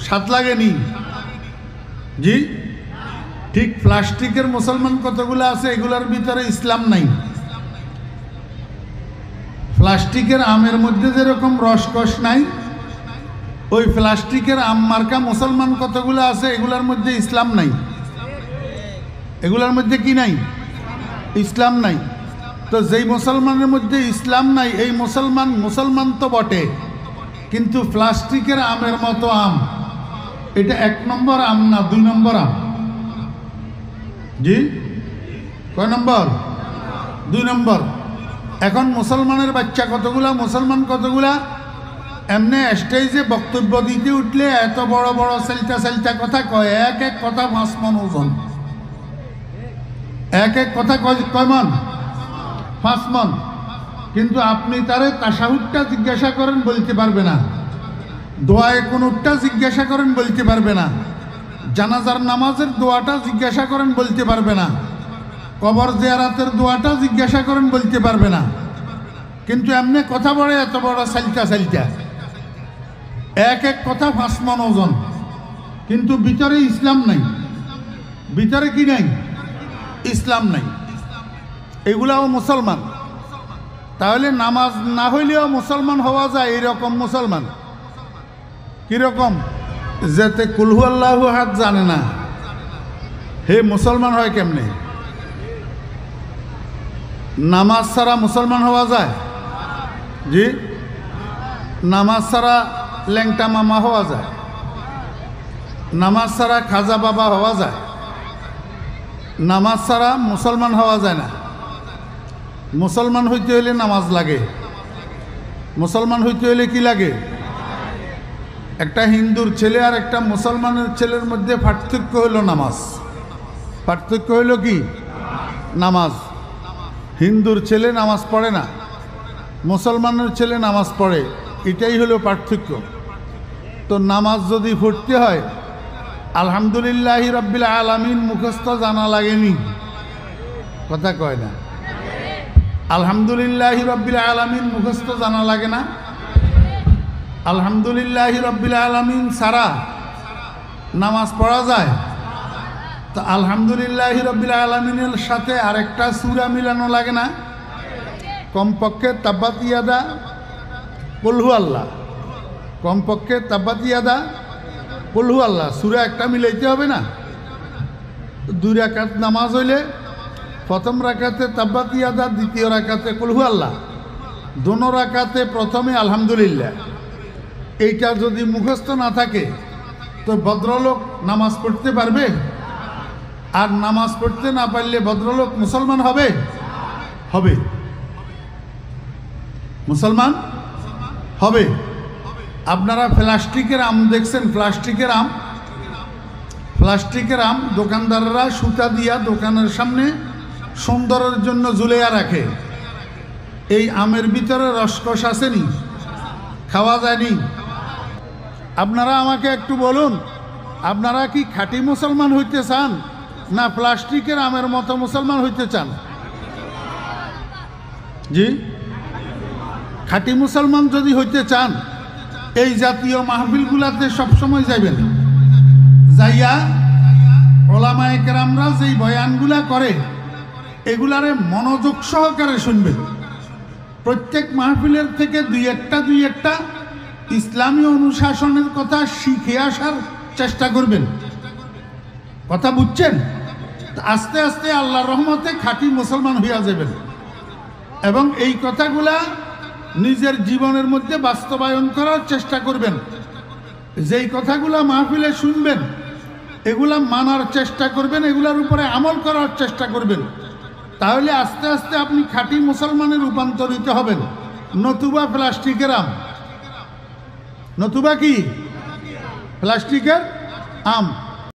স্বাদ লাগেনি? জি, ঠিক প্লাস্টিকের মুসলমান কতগুলো আছে, এগুলোর ভিতরে ইসলাম নাই। প্লাস্টিকের আমের মধ্যে যেরকম রসকস নাই, ওই প্লাস্টিকের আম মার্কা মুসলমান কতগুলো আছে, এগুলোর মধ্যে ইসলাম নাই। এগুলোর মধ্যে কি নাই? ইসলাম নাই। তো যেই মুসলমানের মধ্যে ইসলাম নাই, এই মুসলমান তো বটে, কিন্তু প্লাস্টিকের আমের মতো আম, এটা 1 নম্বর আম না 2 নম্বর আম? জি, কয় নম্বর? 2 নম্বর। এখন মুসলমানের বাচ্চা কতগুলা, মুসলমান কতগুলা, এমনি স্টেজে বক্তব্য দিতে উঠলে এত বড় বড় সেলটা কথা কয়, এক কথা 5 মণ ওজন। এক কথা কয় মণ? 5 মণ। কিন্তু আপনি তারে তাশাহুদটা জিজ্ঞাসা করেন, বলতে পারবে না। দোয়ায়ে কুনুতটা জিজ্ঞাসা করেন, বলতে পারবে না। জানাজার নামাজের দোয়াটা জিজ্ঞাসা করেন, বলতে পারবে না। কবর জিয়ারাতের দোয়াটা জিজ্ঞাসা করেন, বলতে পারবে না। কিন্তু এমনি কথা বলে এত বড় সাইলটা, এক কথা 5 মণ ওজন, কিন্তু ভিতরে ইসলাম নাই। ভিতরে কি নাই? ইসলাম নাই। এগুলাও মুসলমান। তাহলে নামাজ না হইলেও মুসলমান হওয়া যায়। এইরকম মুসলমান কিরকম? যেতে কুলহু আল্লাহু আহাদ জানে না, হে মুসলমান হয় কেমনে? নামাজ ছাড়া মুসলমান হওয়া যায়? জি, নামাজ ছাড়া ল্যাংটা মামা হওয়া যায়, নামাজ ছাড়া খাজা বাবা হওয়া যায়, নামাজ ছাড়া মুসলমান হওয়া যায় না। মুসলমান হইতে হইলে নামাজ লাগে। মুসলমান হইতে হইলে কি লাগে? একটা হিন্দুর ছেলে আর একটা মুসলমানের ছেলের মধ্যে পার্থক্য হইল নামাজ। পার্থক্য হইল কি? নামাজ। হিন্দুর ছেলে নামাজ পড়ে না, মুসলমানের ছেলে নামাজ পড়ে, এটাই হলো পার্থক্য। তো নামাজ যদি পড়তে হয়, আলহামদুলিল্লাহি রাব্বিল আলামিন মুখস্থ জানা লাগেনি? কথা কয় না। আলহামদুলিল্লাহি রাব্বিল আলামিন মুখস্থ জানা লাগে না? আলহামদুলিল্লাহি রাব্বিল আলামিন সারা নামাজ পড়া যায়? তো আলহামদুলিল্লাহি রাব্বিল আলামিনের সাথে আরেকটা সূরা মিলানো লাগে না? কমপক্ষে তাব্বাত ইয়াদা কুল হু আল্লাহ, কমপক্ষে তাব্বাত ইয়াদা কুল হু আল্লাহ সূরা একটা মিলাইতে হবে না? 2 রাকাত নামাজ হইলে প্রথম রাকাতে তাব্বাত ইয়াদা, দ্বিতীয় রাকাতে কুল হু আল্লাহ, দোনো রাকাতে প্রথমে আলহামদুলিল্লাহ। এইটা যদি মুখস্থ না থাকে তো ভদ্রলোক নামাজ পড়তে পারবে? আর নামাজ পড়তে না পারলে ভদ্রলোক মুসলমান হবে? হবে। মুসলমান হবে। আপনারা প্লাস্টিকের আম দেখছেন? প্লাস্টিকের আম, প্লাস্টিকের আম দোকানদাররা সুতা দিয়া দোকানের সামনে সুন্দরের জন্য ঝুলাইয়া রাখে। এই আমের ভিতরে রসকস আসেনি? খাওয়া যায়নি? আপনারা আমাকে একটু বলুন, আপনারা কি খাঁটি মুসলমান হইতে চান না প্লাস্টিকের আমের মতো মুসলমান হইতে চান? জি, খাঁটি মুসলমান যদি হইতে চান, এই জাতীয় মাহফিলগুলাতে সবসময় যাইবেন। যাইয়া ওলামায়ে কেরামরা যেই বয়ানগুলা করে এগুলারে মনোযোগ সহকারে শুনবেন। প্রত্যেক মাহফিলের থেকে দুই একটা ইসলামী অনুশাসনের কথা শিখে আসার চেষ্টা করবেন। কথা বুঝছেন? আস্তে আস্তে আল্লাহর রহমতে খাঁটি মুসলমান হইয়া যাবেন এবং এই কথাগুলা নিজের জীবনের মধ্যে বাস্তবায়ন করার চেষ্টা করবেন। যেই কথাগুলা মাহফিলে শুনবেন এগুলা মানার চেষ্টা করবেন, এগুলার উপরে আমল করার চেষ্টা করবেন। তাহলে আস্তে আস্তে আপনি খাঁটি মুসলমানে রূপান্তরিত হবেন। নতুবা প্লাস্টিকের আম, নতুবা কি প্লাস্টিকের আম।